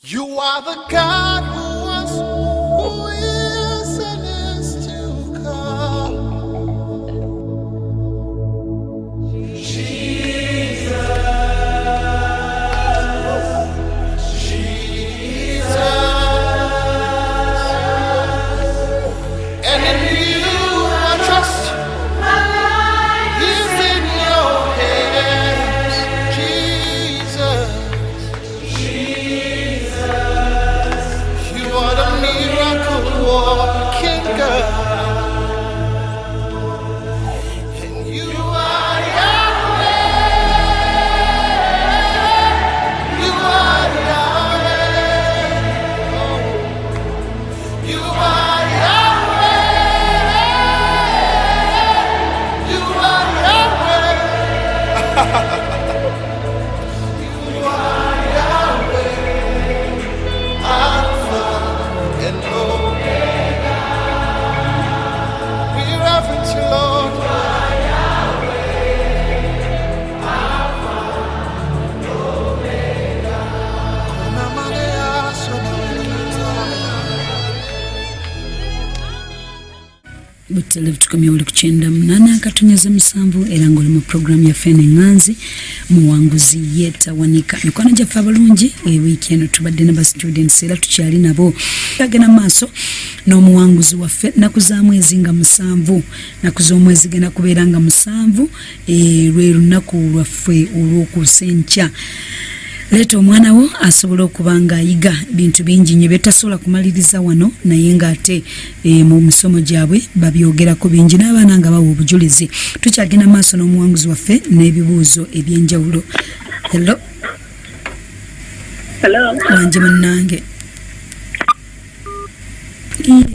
You are the God who was, who is, and is to come. Jesus, and in you I trust. My life is in your hands, Jesus. You are the miracle working God, and you are Yahweh. You are Yahweh. Oh, you are Yahweh. You are Yahweh. You are Yahweh. Alpha and Omega. We reverence you, Lord. Kuna manea Butelevu tukomye uli kuchenda mnana katunyaza msambu era ngoli mu program ya fene nganzi Muwanguzi yeta wanika nikwana jafa balungi weekend tubadde na students era tukyali nabo kagena maso no Muwanguzi waffe nakuza mwezi nga musanvu nakuza omwezi gena kuberanga musanvu lwe lunaku lwaffe olw'okusenkya leto omwana wo asobola okubanga ayiga bintu bingi nnyo betasobola kumaliriza wano naye ng'ate mu misomo gyabwe babyogerako bingi n'abaana nga bawa obujulizi tukyagenda maaso n'omuwanguzi waffe n'ebibuuzo ebyenjawulo. Hello. Wanje munnange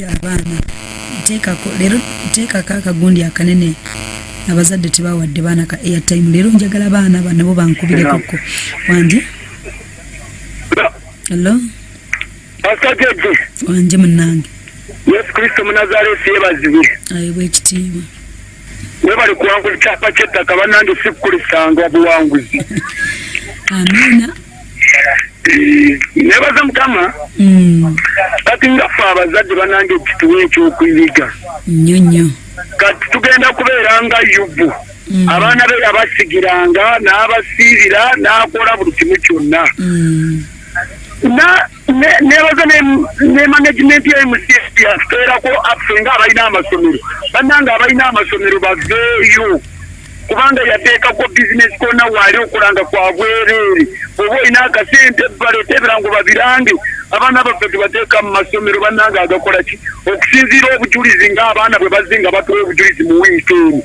abaana leero teekako akagundi akanene abazadde tebawadde baana ka airtime leero njagala baana banabo bankubireko wanje. Hello. Asajja. Wanje munnange. Yesu Kristo Munazareti yebazibire. Ayi bwekitiibwa. Webali kuwangula kyapa ky'ettaka bannange sikulisanga buwanguzi. Amina. Nebaza Mukama. Kati ngaffe abazadde bannange ekituwa ekyokuyiga. Nnyo. Kati tugenda kubeera nga Yubu. Abaana be yabasigiranga n'abasiirira n'akola buli kimu kyonna. Nebaza ne management ya MCS yatuteerako afuenga abalina amasomero bannange abalina amasomero baveeyo kubanga yateekako bizinesi konna waali okulanga kwa bwereere oba olina akasente baleete ebirango babirange abaana baffe tubateeka mu masomero bannange agakola ki okusinziira obujulizi ng'abaana bwe bazze nga batuwa obujulizi mu wiiki eno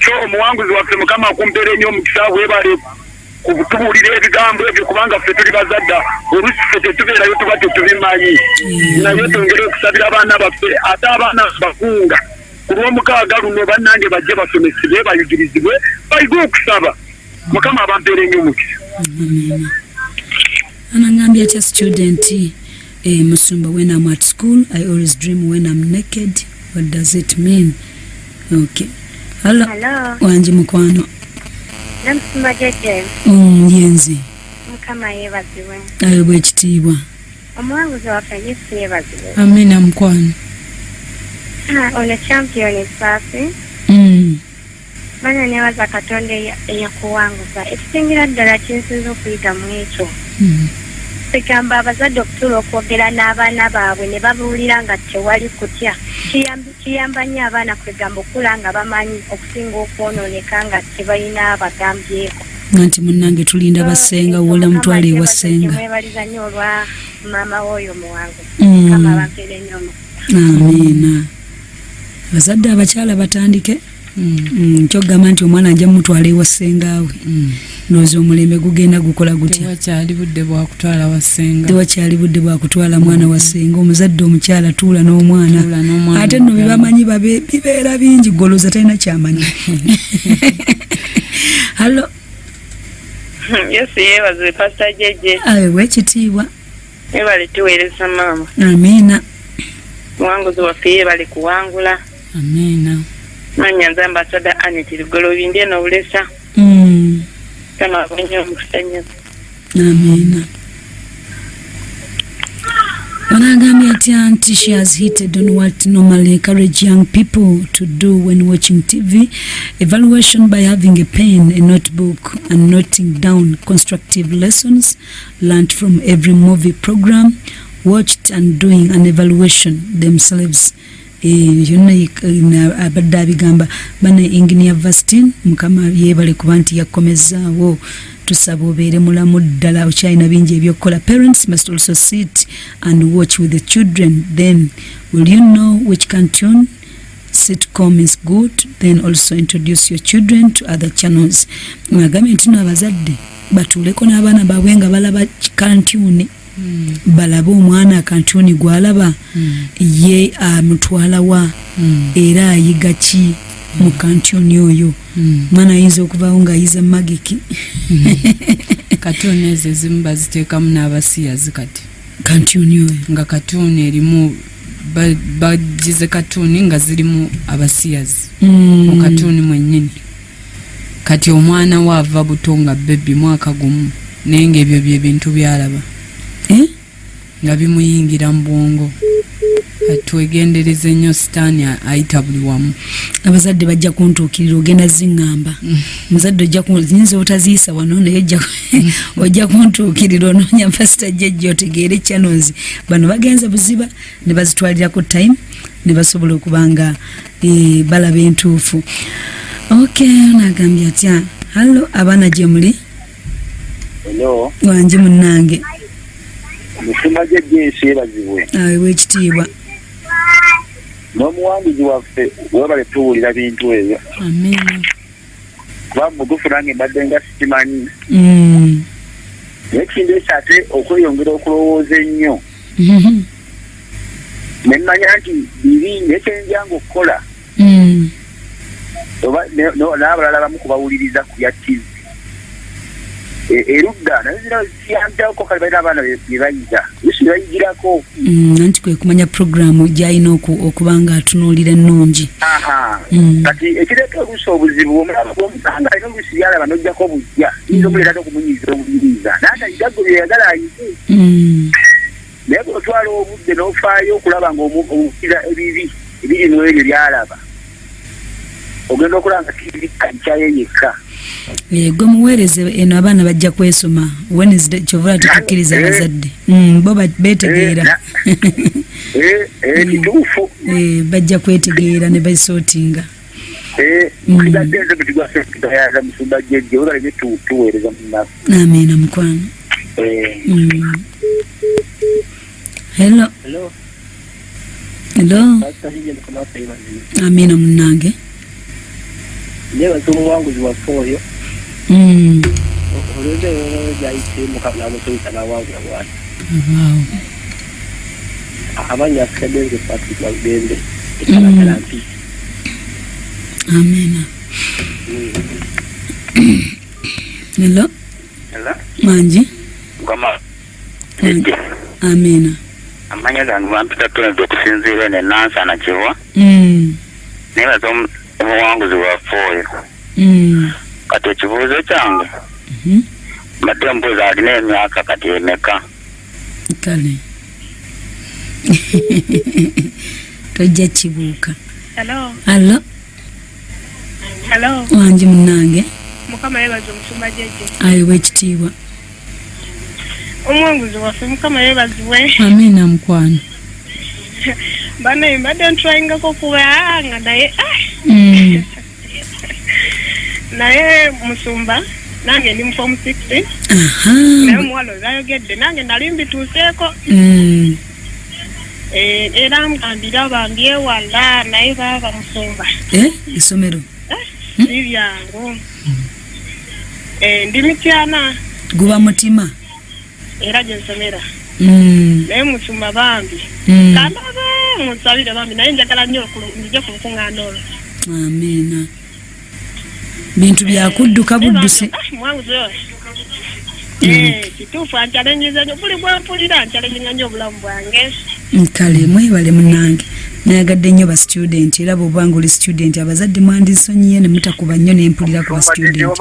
so omuwanguzi waffe Mukama akumpeera ennyo omukisa bwebale kutubuulira ebigambo ebyo kubanga ffe tuli bazadda oluusi ffe tetubeerayo tuba tetubimanyi naye twongere okusabira abaana baffe ate abaana bakunga ku lw'omukaaga luno bannange bajje basomesebwe bayigirizibwe bayige okusaba Mukama abampeera ennyo omukisa. Anangambia atya student Musumba, when I'm at school I always dream when I'm naked. What does it mean? Okay. Hello. Wanje mukwano. Namusumba jeje. Yenzi. Mukama yebaziwe. Ayo bwekitiibwa. Omuwanguzi waffe Yesu yebaziwe. Amina mukwano. Ono champion esaasi. Bana nebaza Katonda eyakuwanguza. Ekisingira ddala kinsinza okuyiga mu ekyo. Tegamba abazadde okutuula okwogera n'abaana baabwe ne babuulira nga tewali kutya. Kiyamba nnyo abaana kwegamba okula nga bamanyi okusinga okwonooneka nga tebalina abagambyeko. Nti munnange tulinda basenga wola mutwale ewasenga. Mwebaliza nnyo olwa maama w'oyo Muwanguzi. Kama bampeera ennyo. Amiina. Abazadde abakyala batandike. Kyogamba nti omwana ajja mutwala ewasengaawe. Ndowooza omulembe gugenda gukola gutya. Tewakyali budde bwa kutwala wasenga. Tewakyali budde bwa kutwala mwana wasenga. Omuzadde omukyala tuula n'omwana. Ate nno bibamanyi bibeera bingi golooza talina kyamanyi. Hello. Yesu yebaze Pastor Jeje. Awe wekitiibwa. Ebale tuweereza maama. Amiina. Muwanguzi waffe yebale kuwangula. Amiina. Manya nzamba soda anitiri golobinde no ulesa. Kama wenye mkusanya. Amina. Anagambye atya nti she has hitted on what normally encourage young people to do when watching TV. Evaluation by having a pen, a notebook and noting down constructive lessons learned from every movie program watched and doing an evaluation themselves. Abadde abigamba bana engineer Vastin mukama yebale kuba nti yakomezaawo tusaba obeere mulamu ddala okyalina bingi ebyokukola. Parents must also sit and watch with the children, then will you know which cartoon sitcom is good, then also introduce your children to other channels. Mwagambye nti abazadde batuuleko n'abaana baabwe nga balaba kantuni balaba omwana kantuni gwalaba ye amutwala wa era ayiga ki mu kantuni oyo mwana ayinza okuvaawo ng'ayiza magiki katuni ezo ezimu baziteekamu n'abasiyazi kati kantuni oyo nga katuni erimu bagize katuni nga zirimu abasiyazi mu katuni mwennyini kati omwana waava buto nga bebi mwaka gumu naye ng'ebyo bye bintu byalaba nga bimuyingira mu bwongo. Twegendereze nnyo sitaani ayita buli wamu. Abazadde bajja kuntuukirira ogenda zingamba muzadde ojja kunyinza obutaziisa wano naye ojja kuntuukirira onoonya pasita jjajja otegeere channels bano bagenze buziba ne bazitwalirako time ne basobola okuba nga balaba entuufu. Okay, nagambye atya hallo abaana gye muli? Hello. Wanje munnange. Musima gy'ensi ebazibwe. W'ekitiibwa. N'omuwanguzi waffe webale tuwulira bintu ebyo. Amen. Kuba mugufu nange mbadde nga sikimanyi. Naye ekintu ekyo ate okweyongera okulowooza ennyo. Ne mmanya nti biri ekyenjanga okukola. Oba n'abalala bamu kubawuliriza ku ya TV. Erudda naye zino ziyambyako kale balina abaana bye bayiga isi bayigirako anti kwe kumanya programu gy'alina okuba nga atunuulira ennungi. Kati ekireeta oluusi obuzibu omusanga alina oluusi byalaba n'ojjako bujja yinza okuleetako okumunyiza obuyiriza n'atayiga gwe byeyagala ayige naye bw'otwala obudde n'ofaayo okulaba ng'omukira ebibi ebiri mu ebyo byalaba ogenda okulaba nga kikyayo yekka. Gwe muweereze eno abaana bajja kwesoma Wednesday kyovula tukukkiriza abazadde bo beetegeera kituufu bajja kwetegeera ne basootinga. Amiina mukwano. Hello. Amiina munnange. Nebaza omuwanguzi waffe oyo olweza gyayise mukamunamusomesa n'awangula bwati abanya akadenze Patrick Magdembe ekalakala mpi. Amina. Hello. Manji. Amina. Amanya gange bampita tulenda okusinziira ne nansa nakiwa nebaza omuwanguzi waffe oyo kati ekibuuzo kyange mbadde mbuuza alina emyaka kati emeka kale tojja kibuuka. Allo wange munnange mukama yebaza omusumba jjajja ayiwa ekitiibwa omuwanguzi waffe mukama yebazibwe. Amina mukwano. Bana mbadde ntwayingako kuba nga naye naye musumba nange ndi mu form 60 naye omuwala oyo ayogedde nange nali mbituuseeko era mbandira bambyewala naye baba musumba isomero si byangu ndi mityana guba mutima era gyensomera naye musumba bambi kandabe munsabire bambi naye njagala nnyo nzije ku lukuŋŋaana olwo. Amiina. Bintu byakudduka buddusi. Muwanguzi oyo kituufu ancalenjiza nnyo buli bwempulira ancalenjinga nnyo obulamu bwange. Kale mwebale munnange nayagadde nnyo ba student era bw'obanga oli student abazadde mwandisonyiye ne mutakuba nnyo n'empulira ku ba student.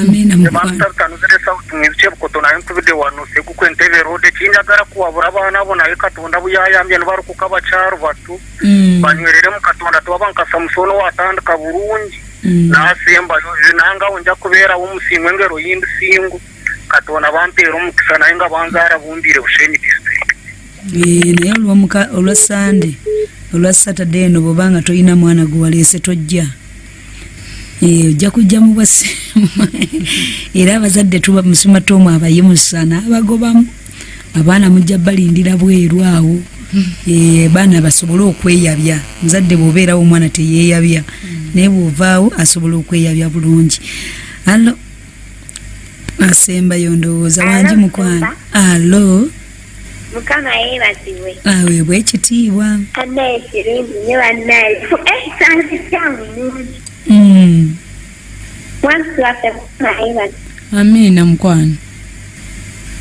Amina mukwano. Nebantatanuzire sauti mwibice bukoto nayo ntubide wanuse kuko entebe rode kinjagala kuwabura abana bo nayo katonda buyayambye nbari kukabacharo batu banywerere mu katonda tubabankasa musono watandika bulungi nasemba nanga onja kubera umusimwe ngero yindi singu katonda bampera omukisa naye nga banzara bumbire Busheni district. Naye olwa Sunday olwa Saturday no bobanga toyina mwana guwalese tojja ojja kujja mu bwasi era abazadde tuba musuma tomu abayimusana abagobamu abaana mujja balindira bweru awo baana basobole okweyabya muzadde bwobeerawo omwana teyeeyabya naye bwovaawo asobole okweyabya bulungi. Allo asembayo ndowooza wangi mukwano. Allo Mukama yeebazibwe. Weebwa ekitiibwa. Annaye ekirungi nnyo bannaye. Ekisanzi kyangu nungi. Wansi waffe Mukama yeebazibwe. Amina mukwano.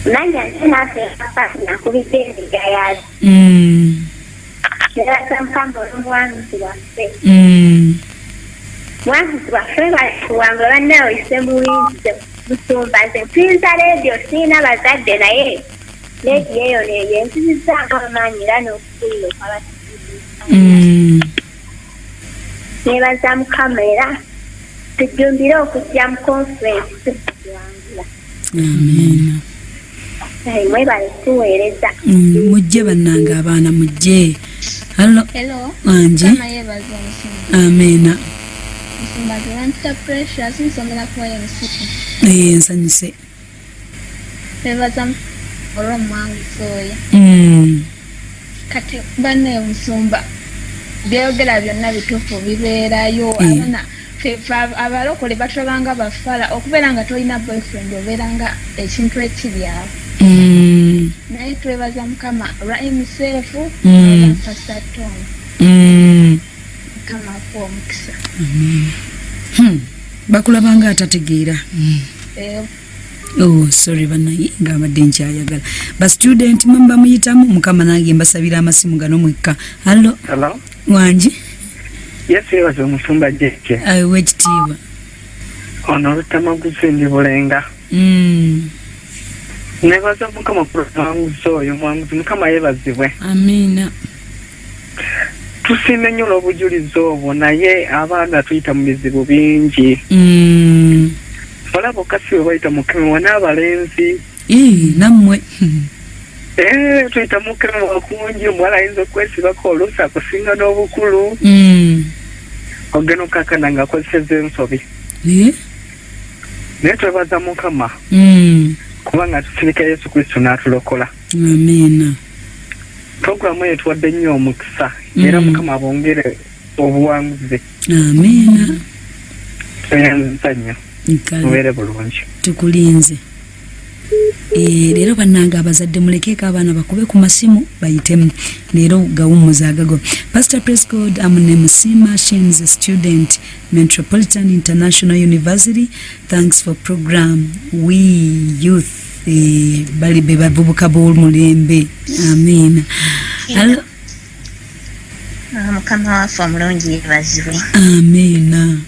Nanja nsinaffe apasi nakubidde endiga yazo. Nebaza Mukama olw'obuwanguzi bwaffe. Buwanguzi bwaffe balikuwanga bannaye oyise muwingize busumba nze mpinza leediyo sirina bazadde naye leediyo eyo neyenzizizaako amaanyi era n'okukulira okwabasibiza. Nebaza Mukama era tujjumbire okujja mu conference tukuwangula. Amina. Mwebale tuweereza. Mujje bannanga abaana mujje. Hello. Anje. Mukama yeebaza omusinga. Amina. Musinga tulanta pressure sinsomera kuwayo musiku. Nsanyuse. Yeebaza olw'omuwanguzi oyo. Kati banne omusumba byogera byonna bituufu bibeerayo abana abalokole batulabanga bafala okubeera nga tolina boyfriend obeeranga ekintu ekiryawo. Naye twebaza Mukama olwa himself Pastor Tom. Mukama akuwa omukisa. Bakulabanga atategeera. Sorry bannaye ng'abadde nkyayagala. Ba student mamba muyitamu Mukama nange mbasabira amasimu gano mwekka. Hello. Wangi. Yes, yeebaza omusumba Jeje. Wekitiibwa. Ono Lutamaguzi ndi Bulenga. Nebaza Mukama kulanguza oyo mwanguzi Mukama yeebazibwe. Amina. Tusiime nnyo olw'obujulizi obwo naye abaana tuyita mu bizibu bingi. Olaba okasi we bayita mukeme n'abalenzi. Nammwe. Tuyita mukeme wakungi omuwala ayinza okwesibako oluusi akusinga n'obukulu. Ogenda okakana ng'akozeseza ensobi. Naye twebaza Mukama. Kubanga tusirika Yesu Kristo n'atulokola. Amina. Programu eyo tuwadde nnyo omukisa era Mukama bongere obuwanguzi. Amina. Tuyanziza nnyo. Mubeere bulungi. Tukulinze. Leero bannanga abazadde mulekeeko abaana bakube ku masimu bayitemu. Leero gawummuza agago. Pastor Prescott Amunemusima, she's a student, Metropolitan International University. Thanks for program. We youth bali be bavubuka b'omulembe. Amina. Mukama waffe omulungi yeebazibwe. Amina.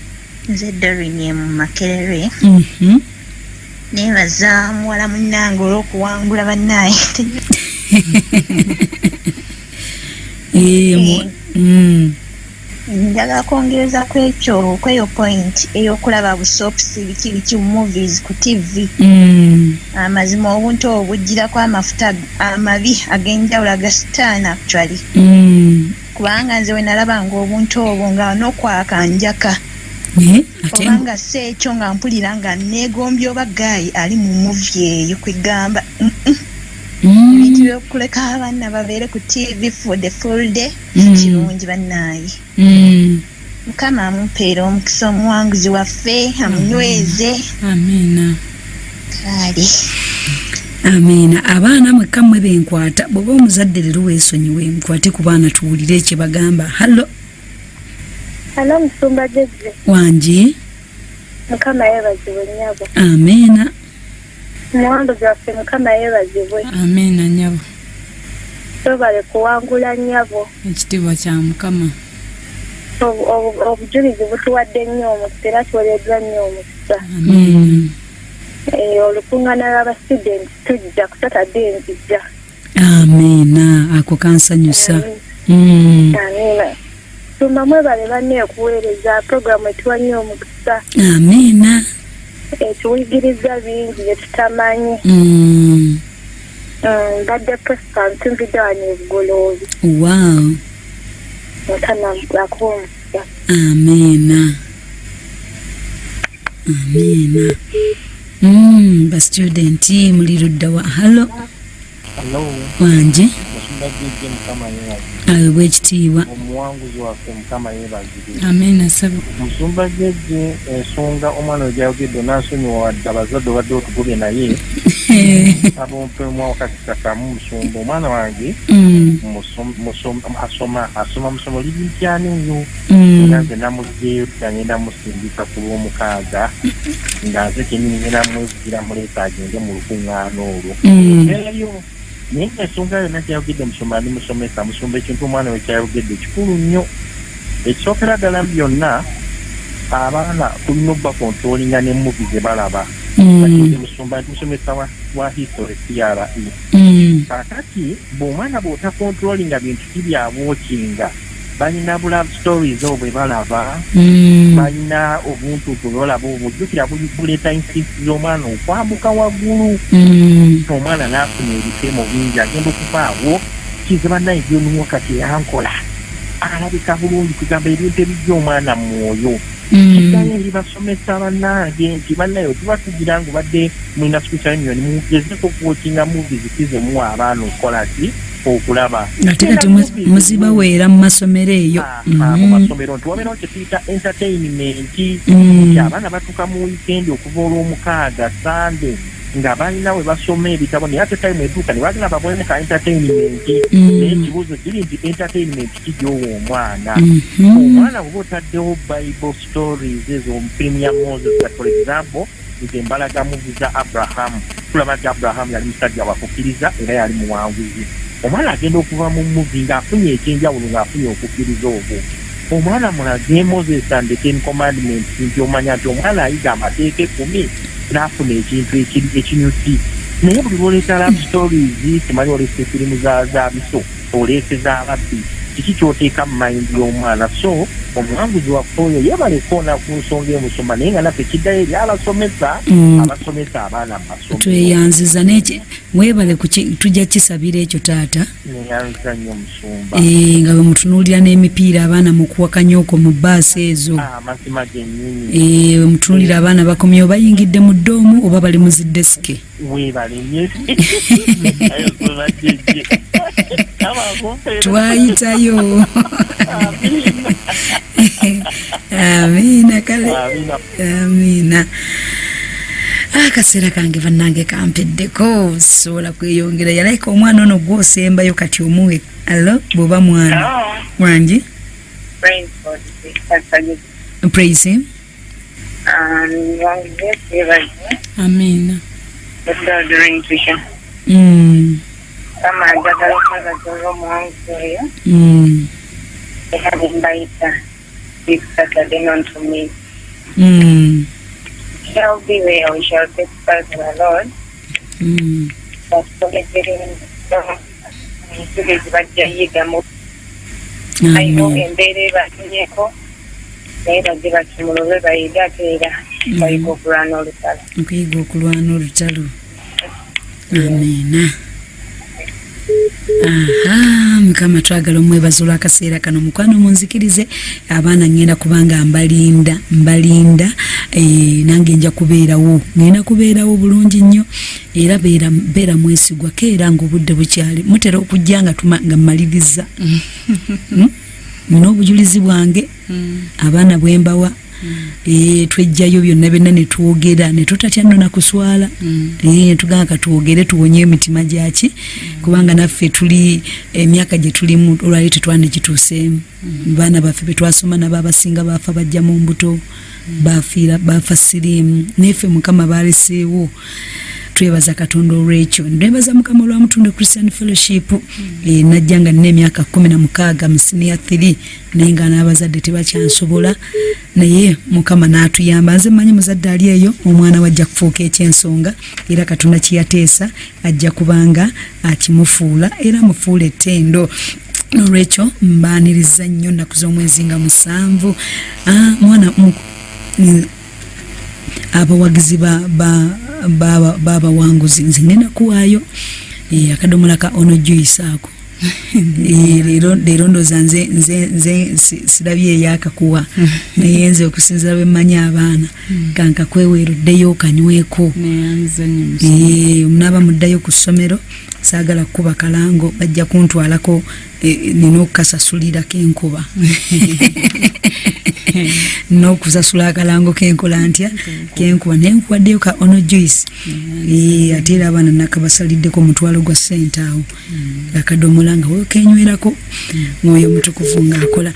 Nze Dorine mu Makerere. Neebaza muwala munnange olw'okuwangula bannaye. Njagala kwongereza kweyo point ey'okulaba busopusi biki movies ku TV. Amazima obuntu obwo bujjirako amafuta amabi ag'enjawulo aga sitaani actually. Kubanga nze we nalabanga obuntu obwo nga n'okwaka njaka. Kubanga si ekyo nga mpulira nga neegombye oba gaayi ali mu muvi eyo kwegamba. Ebintu by'okuleka abaana babeere ku TV for the full day kirungi bannaaye. Mukama amumpeera omukisa omuwanguzi waffe amunyweze. Amina. Kale. Amina. Abaana mwekka mmwe benkwata bw'oba omuzadde leero weesonyiwe nkwate ku baana tuwulire kye bagamba. Hallo. Hello musumba Jeje. Wangi. Mukama yeebazibwe nnyabo. Amina. Muwanguzi waffe Mukama yeebazibwe. Amina nnyabo. Tobale kuwangula nnyabo. Ekitiibwa kya Mukama. Obujulizi butuwadde nnyo omukisa era tuweereddwa nnyo omukisa. omukisa. Olukuŋŋaana lw'abastudenti tujja ku Saturday nzijja. Amiina, ako kansanyusa. Amiina. Tuma mwebale banne okuweereza puroguramu etuwanye omukisa. Amiina. Etuwigiriza bingi bye tutamanyi. Mbadde Prosper ntumvidde wano ebugoloobi. Wow. Mukama akuwumuzza. Amiina. Amiina. Bastudenti muli ludda wa halo. Hello. Wanje. Musumbagejje Mukama yeebazibwe. Wekitiibwa. Omuwanguzi waffe Mukama yeebazibwe. Amina sabu. Musumbagejje ensonga omwana we gyayogedde n'asonyiwa wadde abazadde obadde otugobye naye abompemu wakati kakamu musumba omwana wange asoma musomo lirintyani nnyo era nze namugyeyo tutagenda musindika ku lw'omukaaga nga nze kenyini ngenda mwevugira muleeta agende mu lukuŋŋaana olwo eyo naye ensonga yonna gyayogedde musumba ndi musomesa musumba ekintu omwana we kyayogedde kikulu nnyo ekisookera ddala byonna abaana tulina obba kontrolinga ne muvi ze balaba musumba ndi musomesa wa history CRE kakati bw'omwana bw'otakontrolinga bintu kibyabwokinga balina bulove stories obwo bwe balaba balina obuntutu bwe balaba obwo jjukira buleeta instinct z'omwana okwambuka waggulu omwana n'afuna ebitemo bingi agenda okuvaawo kize bannaye gy'omunywa kati yankola alabika bulungi kugamba ebintu ebijja omwana mu mwoyo kigaye eri basomesa bannange nti bannaye otuba tugira nga obadde mulina special union mugezeko okuwokinga movies kizemuwa abaana okukola ki okulaba ate kati muzibaweera mu masomero eyo mu masomero nti wabeerawo kye tuyita entertainment nti abaana batuuka mu weekend okuva olw'omukaaga Sunday nga balina we basoma ebitabo naye ate time eduuka ne bagenda babonemu ka entertainment naye ekibuuzo kiri nti entertainment kijoowa omwana omwana bw'oba otaddewo bible stories ezo premium Moses for example nze mbalaga muvi za Abrahamu tulaba nti Abrahamu yali musajja wakukkiriza era yali muwanguzi omwana agenda okuva mu muvi ng'afunye ekyenjawulo ng'afunye okukkiriza okwo omwana mulage Moses and the Ten Commandments nti omanya nti omwana ayiga amateeka 10 n'afuna ekintu ekinyusi naye buli lwoleeta love stories temanyi oleese firimu za biso oleese z'ababbi kiki kyoteeka mu mayindi y'omwana so omuwanguzi waffe oyo yebalekona ku nsonga emusoma naye nga naffe kiddayo eri abasomesa abaana mu masomo tweyanziza neki webale tujja kisabira ekyo taata neyanziza nnyo omusumba nga bwe mutunuulira n'emipiira abaana mu kuwakanya okwo mu baasi ezo amazima gennyini bwe mutunuulira abaana bakomyewo bayingidde mu ddoomu oba bali mu ziddesike weebale nnyo twayitayo amiina kale amiina akaseera kange bannange kampeddeko sobola kweyongera yalayika omwana ono gwosembayo kati omuwe allo bw'oba mwana wangi praise him amiina kama njagala okwebaza omuwanguzi oyo era nembayita this Saturday not to me shall be where we shall testify to the Lord ensogezi bajja yigamu ayo embeera ebatunyeko naye bajje bakimulube bayiga ate era bayiga okulwana olutalo okuyiga okulwana olutalo amiina mukama twagala omwebaza olw'akaseera kano mukwano munzikirize abaana ngenda kubanga mbalinda nange nja kubeerawo ngenda kubeerawo bulungi nnyo era beera mwesigwa keera ngaobudde bukyali mutera okujja nga mmaliriza n'obujulizi bwange abaana bwembawa twejjayo byonna byonna netwogera netutatya nno nakuswala netugamba katwogere tuwonye emitima gyaki kubanga naffe tuli emyaka gye tulimu olwali tetwane gituuseemu baana baffe betwasoma nabo abasinga baafa bajja mu mbuto baafa siriimu neffe mukama baleseewo twebaza Katonda olw'ekyo. Nebaza Mukama olwa Mutundu Christian Fellowship najja nga nina emyaka 16 mu senior 3 naye nga n'abazadde tebakyansobola, naye Mukama n'atuyamba. Nze mmanyi muzadde ali eyo omwana wajja kufuuka ekyensonga era Katonda kiyateesa ajja kubanga akimufuula era mufuula ettendo. Olw'ekyo mbaaniriza nnyo nnaku z'omwezi nga 7 mwana abawagizi baabawanguzi nze ngenda kuwaayo akadomola ka ono juice ako. Leero ndooza nze sirabye eyakakuwa naye nze okusinzira bwe mmanyi abaana kanka kweweeruddeyo okanyweko. Omunaaba muddayo ku ssomero saagala kukuba kalango bajja kuntwalako nina okukasasulirako enkuba n'okusasula akalango kenkola ntya kenkuba naye nkuwaddeyo ka ono juice ate era abaana nakabasaliddeko omutwalo gwa ssente awo akadomola nga wekenywerako mwoyo mutukuvu ng'akola.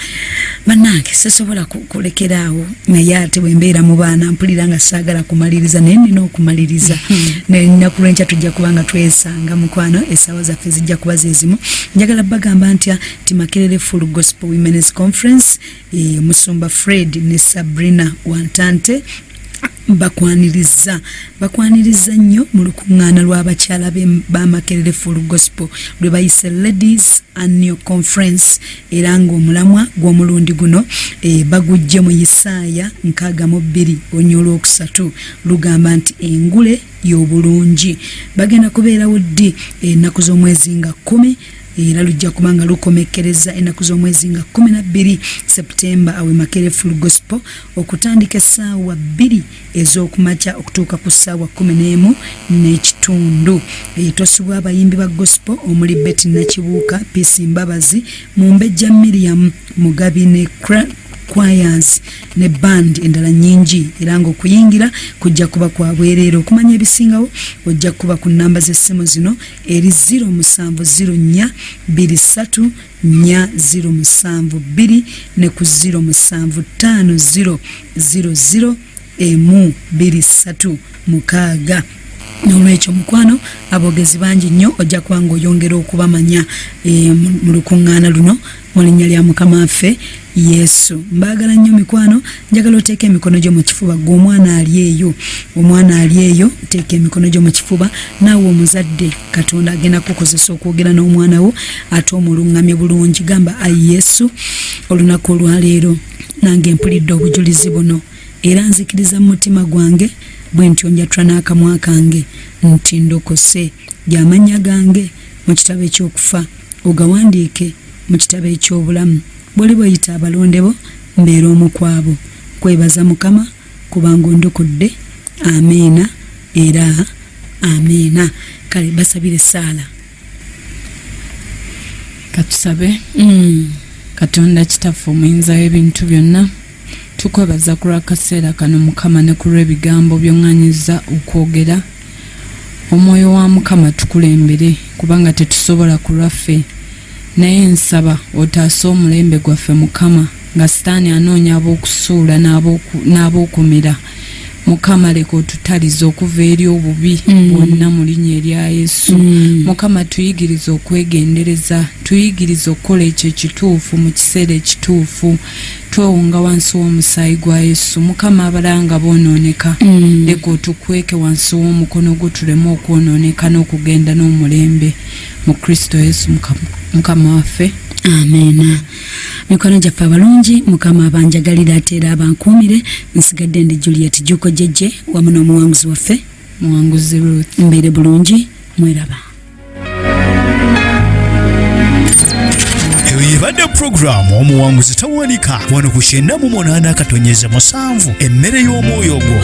Bannange sisobola kulekera awo naye ate bwembeera mu baana mpulira nga saagala kumaliriza naye nina okumaliriza nnaku lwenkya tujja kubanga twesanga mukwano essaawa zaffe zijja kuba zezimu. Njagala bagamba ntya ti Makerere Full Gospel Women's Conference Musumba Fred ne Sabrina Wantante bakwaniriza nnyo mu lukuŋŋaana lw'abakyala ba Makerere Full Gospel lwe bayise Ladies Annual Conference era ng'omulamwa gw'omulundi guno bagujje mu Isaaya 62:3 lugamba nti engule y'obulungi. Bagenda kubeerawo ddi ennaku z'omwezi nga 10 era lujja kubanga lukomekkereza ennaku z'omwezi nga 12 September awe Makerere Full Gospel okutandika essaawa 2 ez'okumakya okutuuka ku ssaawa 11:30. Tosibwa abayimbi ba gospel omuli Betty Nakibuuka, Peace Mbabazi, Mumbejja Miriam Mugabi ne choirs ne band endala nyingi era ng'okuyingira kujja kuba kwa bwereere. Okumanya ebisingawo ojja kuba ku nnamba z'essimu zino eri 07043407 ne ku 0750000123. N'olwekyo mukwano abogezi bangi nnyo ojja kuba ng'oyongera okubamanya mu lukuŋŋaana luno mu linnya lya Mukama waffe Yesu. Mbaagala nnyo mikwano, njagala oteeka emikono gyo mu kifuba gw'omwana ali eyo. Omwana ali eyo teeka emikono gyo mu kifuba naawe omuzadde Katonda agenda kukozesa okwogera n'omwana wo ate omuluŋŋamye bulungi. Gamba ayi Yesu olunaku olwaleero nange mpulidde obujulizi buno era nzikiriza mu mutima gwange bwe ntyo njatula n'akamwa kange nti ndokose gy'amannya gange mu kitabo eky'okufa ogawandiike mu kitabo eky'obulamu. Bw'oli bw'oyita abalonde bo mbeera omu kwabo. Kwebaza Mukama kubanga ondokodde. Amiina era amiina. Kale basabire ssaala. Katusabe. Katonda kitaffe omuyinza w'ebintu byonna, tukwebaza ku lw'akaseera kano Mukama ne ku lw'ebigambo by'oŋŋanyiza okwogera. Omwoyo wa Mukama tukulembere kubanga tetusobola ku lwaffe, naye nsaba otaase omulembe gwaffe Mukama nga sitaani anoonya ab'okusuula n'ab'okumira. Mukama leka otutaliza okuva eri obubi bwonna mu linnya erya Yesu. Mukama tuyigiriza okwegendereza, tuyigiriza okukola ekyo ekituufu mu kiseera ekituufu. Twewunga wansi w'omusaayi gwa Yesu. Mukama abalanga boonooneka leka otukweke wansi w'omukono gwo tuleme okwonooneka n'okugenda n'omulembe mu Kristo Yesu Mukama waffe. Ameena. Mikono gyaffe abalungi Mukama abanjagalira ate era abankuumire. Nsigadde ndi Juliet Juko Jeje wamu n'omuwanguzi waffe Muwanguzi Ruth. Mbeere bulungi mweraba. Ebadde programu omuwanguzi tawanika wano ku 98.7 emmere y'omwoyo gwo.